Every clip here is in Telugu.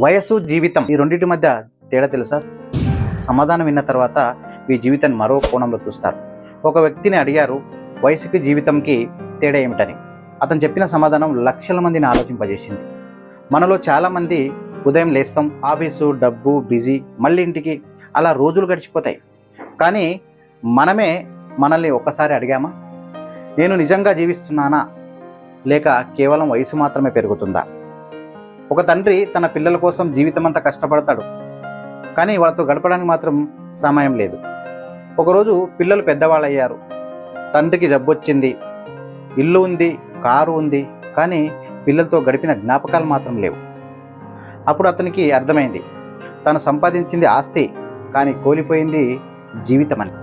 వయసు, జీవితం ఈ రెండింటి మధ్య తేడా తెలుసా? సమాధానం విన్న తర్వాత మీ జీవితాన్ని మరో కోణంలో చూస్తారు. ఒక వ్యక్తిని అడిగారు, వయసుకి జీవితంకి తేడా ఏమిటని. అతను చెప్పిన సమాధానం లక్షల మందిని ఆలోచింపజేసింది. మనలో చాలామంది ఉదయం లేస్తాం, ఆఫీసు, డబ్బు, బిజీ, మళ్ళీ ఇంటికి, అలా రోజులు గడిచిపోతాయి. కానీ మనమే మనల్ని ఒక్కసారి అడిగామా, నేను నిజంగా జీవిస్తున్నానా, లేక కేవలం వయసు మాత్రమే పెరుగుతుందా? ఒక తండ్రి తన పిల్లల కోసం జీవితం అంతా కష్టపడతాడు, కానీ వాళ్ళతో గడపడానికి మాత్రం సమయం లేదు. ఒకరోజు పిల్లలు పెద్దవాళ్ళయ్యారు, తండ్రికి జబ్బొచ్చింది, ఇల్లు ఉంది, కారు ఉంది, కానీ పిల్లలతో గడిపిన జ్ఞాపకాలు మాత్రం లేవు. అప్పుడు అతనికి అర్థమైంది, తను సంపాదించింది ఆస్తి, కానీ కోల్పోయింది జీవితం అని.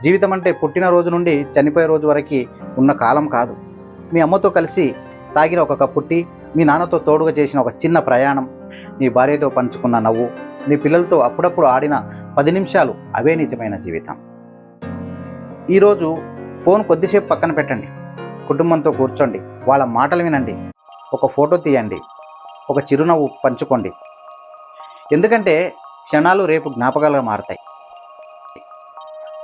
జీవితం అంటే పుట్టిన రోజు నుండి చనిపోయే రోజు వరకు ఉన్న కాలం కాదు. మీ అమ్మతో కలిసి తాగిన ఒక కప్పు టీ, మీ నాన్నతో తోడుగా చేసిన ఒక చిన్న ప్రయాణం, నీ భార్యతో పంచుకున్న నవ్వు, నీ పిల్లలతో అప్పుడప్పుడు ఆడిన 10 నిమిషాలు, అవే నిజమైన జీవితం. ఈరోజు ఫోన్ కొద్దిసేపు పక్కన పెట్టండి, కుటుంబంతో కూర్చోండి, వాళ్ళ మాటలు వినండి, ఒక ఫోటో తీయండి, ఒక చిరునవ్వు పంచుకోండి. ఎందుకంటే క్షణాలు రేపు జ్ఞాపకాలుగా మారతాయి.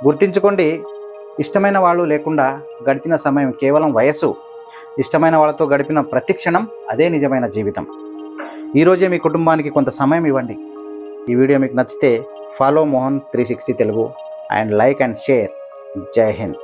గుర్తించుకోండి, ఇష్టమైన వాళ్ళు లేకుండా గడిచిన సమయం కేవలం వయస్సు, ఇష్టమైన వాళ్ళతో గడిపిన ప్రతి క్షణం అదే నిజమైన జీవితం. ఈరోజే మీ కుటుంబానికి కొంత సమయం ఇవ్వండి. ఈ వీడియో మీకు నచ్చితే follow Mohan 360 Telugu and like and share. జై హింద్.